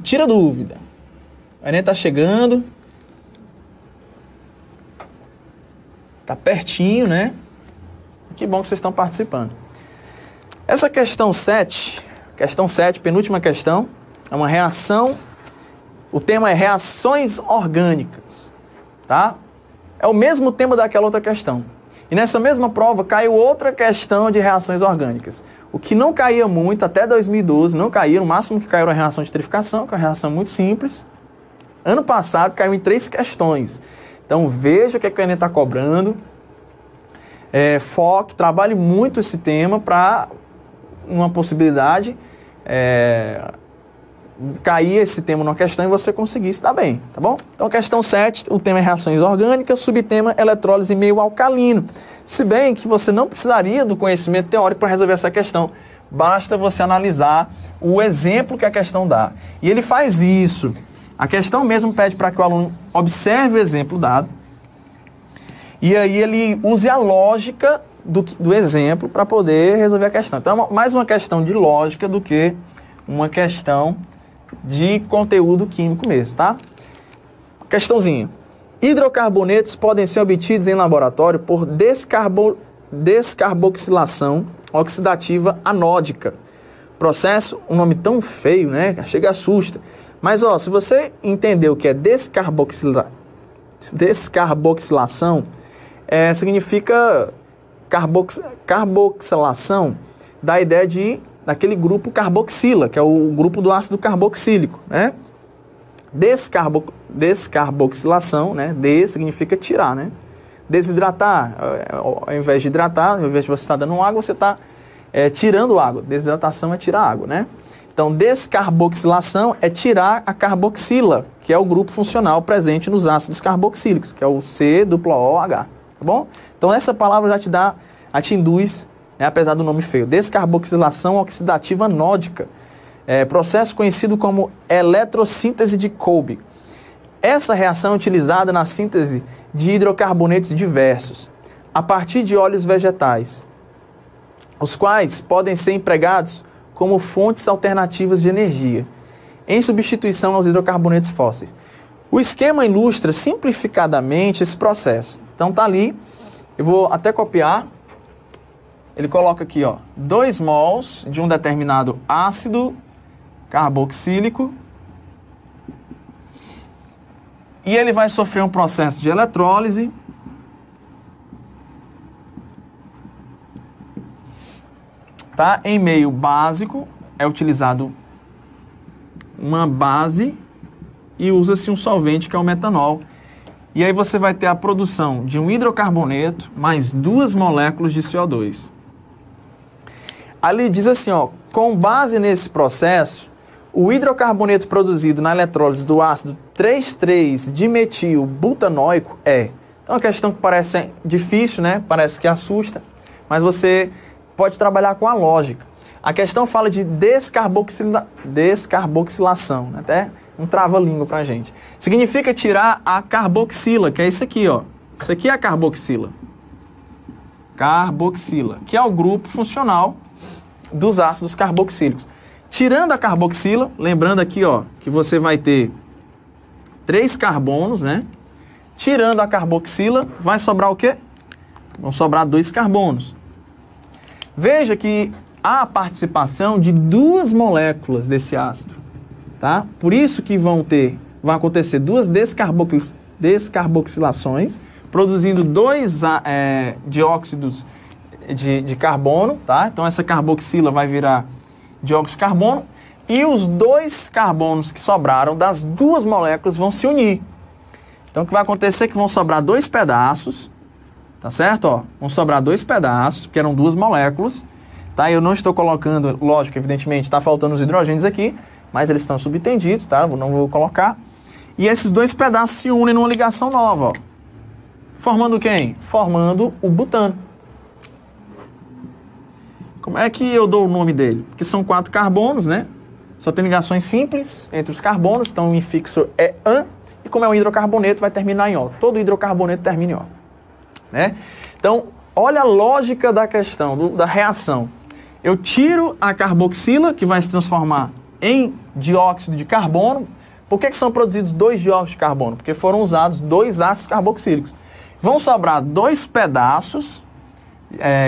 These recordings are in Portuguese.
tira dúvida. O Enem tá chegando. Tá pertinho, né? Que bom que vocês estão participando. Essa questão 7, penúltima questão, é uma reação. O tema é reações orgânicas, tá? É o mesmo tema daquela outra questão. E nessa mesma prova caiu outra questão de reações orgânicas. O que não caía muito, até 2012, não caía, no máximo que caiu era a reação de trificação, que é uma reação muito simples. Ano passado caiu em 3 questões. Então veja o que a Enem está cobrando. Foque, trabalhe muito esse tema para uma possibilidade cair esse tema numa questão e você conseguir se dar bem, tá bom? Então, questão 7, o tema é reações orgânicas, subtema eletrólise meio alcalino. Se bem que você não precisaria do conhecimento teórico para resolver essa questão, basta você analisar o exemplo que a questão dá. E ele faz isso. A questão mesmo pede para que o aluno observe o exemplo dado e aí ele use a lógica do exemplo para poder resolver a questão. Então, mais uma questão de lógica do que uma questão de conteúdo químico mesmo, tá? Questãozinha. Hidrocarbonetos podem ser obtidos em laboratório por descarboxilação oxidativa anódica. Processo, um nome tão feio, né? Chega e assusta. Mas, ó, se você entender o que é descarboxilação, significa carboxilação da ideia daquele grupo carboxila, que é o grupo do ácido carboxílico, né? Descarboxilação, né? Significa tirar, né? Desidratar, ao invés de hidratar, ao invés de você estar dando água, você está tirando água. Desidratação é tirar água, né? Então, descarboxilação é tirar a carboxila, que é o grupo funcional presente nos ácidos carboxílicos, que é o COOH, tá bom? Então, essa palavra já te induz, apesar do nome feio, descarboxilação oxidativa anódica, processo conhecido como eletrossíntese de Kolbe. Essa reação é utilizada na síntese de hidrocarbonetos diversos, a partir de óleos vegetais, os quais podem ser empregados como fontes alternativas de energia, em substituição aos hidrocarbonetos fósseis. O esquema ilustra simplificadamente esse processo. Então tá ali, eu vou até copiar. Ele coloca aqui, ó, 2 mols de um determinado ácido carboxílico e ele vai sofrer um processo de eletrólise tá? Em meio básico é utilizado uma base e usa-se um solvente que é o metanol. E aí você vai ter a produção de um hidrocarboneto mais 2 moléculas de CO2. Ali diz assim, ó, com base nesse processo, o hidrocarboneto produzido na eletrólise do ácido 3,3-dimetilbutanóico Então é uma questão que parece difícil, né? Parece que assusta, mas você pode trabalhar com a lógica. A questão fala de descarboxilação, né? Até um trava-língua pra gente. Significa tirar a carboxila, que é isso aqui, ó. Isso aqui é a carboxila. Carboxila, que é o grupo funcional dos ácidos carboxílicos. Tirando a carboxila, lembrando aqui, ó, que você vai ter 3 carbonos, né? Tirando a carboxila, vai sobrar o quê? Vão sobrar 2 carbonos. Veja que há a participação de 2 moléculas desse ácido, tá? Por isso que vão acontecer 2 descarboxilações, produzindo 2 dióxidos de carbono, tá? Então essa carboxila vai virar dióxido de carbono e os 2 carbonos que sobraram das 2 moléculas vão se unir. Então o que vai acontecer é que vão sobrar 2 pedaços, tá certo? Ó, vão sobrar 2 pedaços, porque eram 2 moléculas, tá? Eu não estou colocando, lógico, evidentemente, está faltando os hidrogênios aqui, mas eles estão subtendidos, tá? Eu não vou colocar. E esses 2 pedaços se unem numa ligação nova, ó. Formando quem? Formando o butano. Como é que eu dou o nome dele? Porque são 4 carbonos, né? Só tem ligações simples entre os carbonos, então o infixo é an, e como é um hidrocarboneto, vai terminar em O. Todo hidrocarboneto termina em O, né? Então, olha a lógica da questão, da reação. Eu tiro a carboxila, que vai se transformar em dióxido de carbono. Por que são produzidos 2 dióxidos de carbono? Porque foram usados 2 ácidos carboxílicos. Vão sobrar 2 pedaços,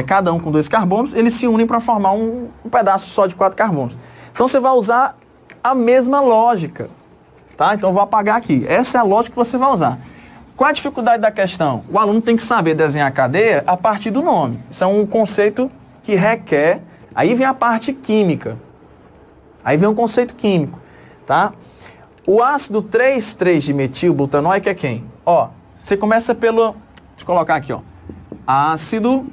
cada um com 2 carbonos, eles se unem para formar um pedaço só de 4 carbonos. Então você vai usar a mesma lógica, tá? Então eu vou apagar aqui. Essa é a lógica que você vai usar. Qual a dificuldade da questão? O aluno tem que saber desenhar a cadeia a partir do nome. Isso é um conceito que requer... Aí vem a parte química. Aí vem um conceito químico, tá? O ácido 3,3-dimetilbutanóico é quem? Ó, você começa pelo... Deixa eu colocar aqui, ó. Ácido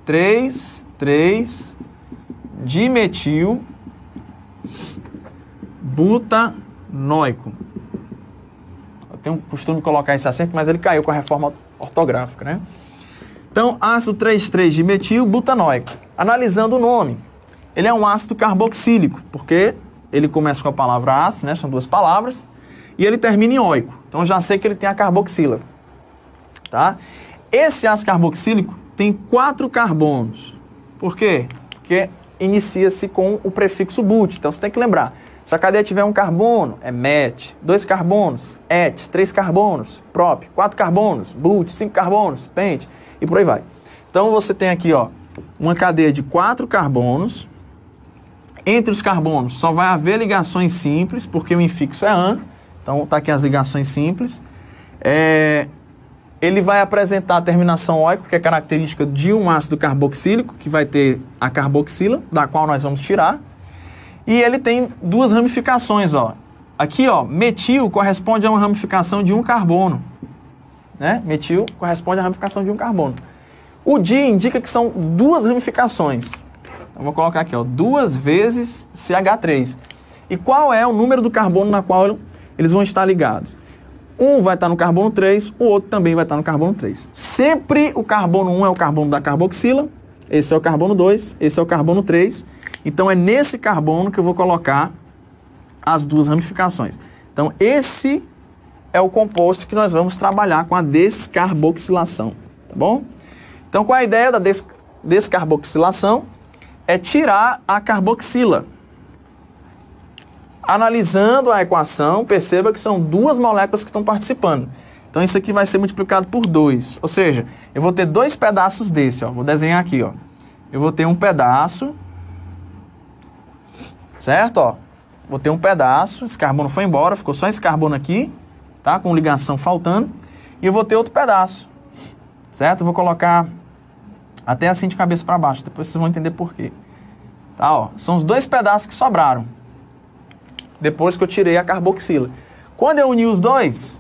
3,3-dimetilbutanóico. Eu tenho o costume de colocar esse acento, mas ele caiu com a reforma ortográfica, né? Então, ácido 3,3-dimetilbutanóico. Analisando o nome, ele é um ácido carboxílico, porque ele começa com a palavra ácido, né? São 2 palavras, e ele termina em óico. Então, eu já sei que ele tem a carboxila, tá? Esse ácido carboxílico tem 4 carbonos. Por quê? Porque inicia-se com o prefixo but. Então, você tem que lembrar. Se a cadeia tiver um carbono, é met. 2 carbonos, et. 3 carbonos, prop. 4 carbonos, but. 5 carbonos, pent. E por aí vai. Então, você tem aqui, ó, uma cadeia de 4 carbonos. Entre os carbonos só vai haver ligações simples, porque o infixo é an. Então, tá aqui as ligações simples. Ele vai apresentar a terminação óico, que é característica de um ácido carboxílico, que vai ter a carboxila, da qual nós vamos tirar. E ele tem 2 ramificações, ó. Aqui, ó, metil corresponde a uma ramificação de um carbono, né? Metil corresponde à ramificação de um carbono. O di indica que são 2 ramificações. Eu vou colocar aqui, ó, 2 vezes CH3. E qual é o número do carbono na qual eles vão estar ligados? Um vai estar no carbono 3, o outro também vai estar no carbono 3. Sempre o carbono 1 é o carbono da carboxila, esse é o carbono 2, esse é o carbono 3. Então é nesse carbono que eu vou colocar as 2 ramificações. Então esse é o composto que nós vamos trabalhar com a descarboxilação, tá bom? Então qual é a ideia da descarboxilação? É tirar a carboxila. Analisando a equação, perceba que são 2 moléculas que estão participando. Então isso aqui vai ser multiplicado por 2. Ou seja, eu vou ter 2 pedaços desse, ó. Vou desenhar aqui, ó. Eu vou ter um pedaço, certo? Ó. Vou ter um pedaço, esse carbono foi embora, ficou só esse carbono aqui, tá? Com ligação faltando. E eu vou ter outro pedaço, certo? Eu vou colocar até assim de cabeça para baixo, depois vocês vão entender por quê. Tá, ó. São os 2 pedaços que sobraram, depois que eu tirei a carboxila. Quando eu unir os 2,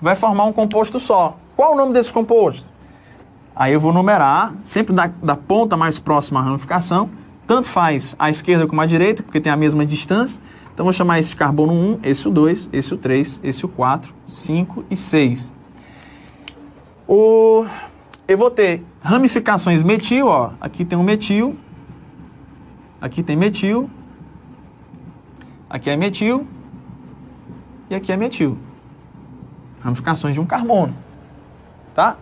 vai formar um composto só. Qual o nome desse composto? Aí eu vou numerar, sempre da ponta mais próxima à ramificação. Tanto faz a esquerda como a direita, porque tem a mesma distância. Então, vou chamar esse de carbono 1, esse o 2, esse o 3, esse o 4, 5 e 6. Eu vou ter ramificações metil, ó. Aqui tem um metil. Aqui tem metil. Aqui é metil. E aqui é metil. Ramificações de um carbono. Tá?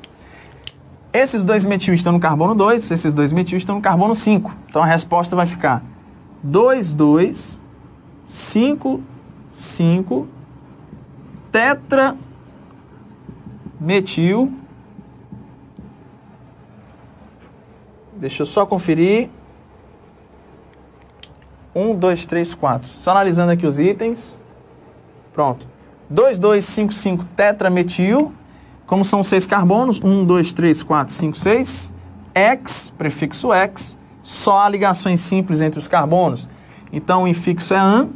Esses 2 metil estão no carbono 2, esses 2 metil estão no carbono 5. Então a resposta vai ficar 2, 2, 5, 5, tetra metil. Deixa eu só conferir. 1, 2, 3, 4. Só analisando aqui os itens. Pronto. 2, 2, 5, 5 tetrametil. Como são 6 carbonos, 1, 2, 3, 4, 5, 6. X, prefixo X. Só há ligações simples entre os carbonos. Então o infixo é an.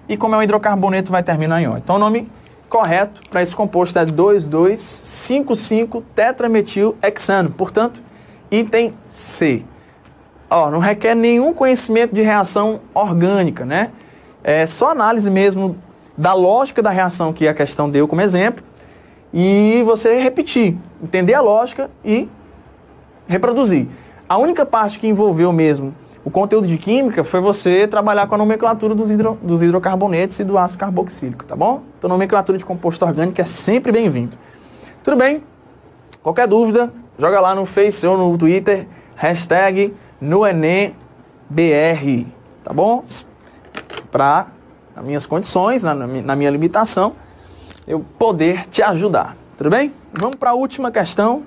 E como é um hidrocarboneto, vai terminar em O. Então o nome correto para esse composto é 2, 2, 5, 5 tetrametil hexano. Portanto, item C. Ó, não requer nenhum conhecimento de reação orgânica, né? É só análise mesmo da lógica da reação que a questão deu como exemplo. E você repetir, entender a lógica e reproduzir. A única parte que envolveu mesmo o conteúdo de química foi você trabalhar com a nomenclatura dos hidrocarbonetos e do ácido carboxílico, tá bom? Então, nomenclatura de composto orgânico é sempre bem-vindo. Tudo bem? Qualquer dúvida, joga lá no Face ou no Twitter, hashtag no Enem BR. tá bom? Para, nas minhas condições, na minha limitação, eu poder te ajudar, tudo bem? Vamos para a última questão.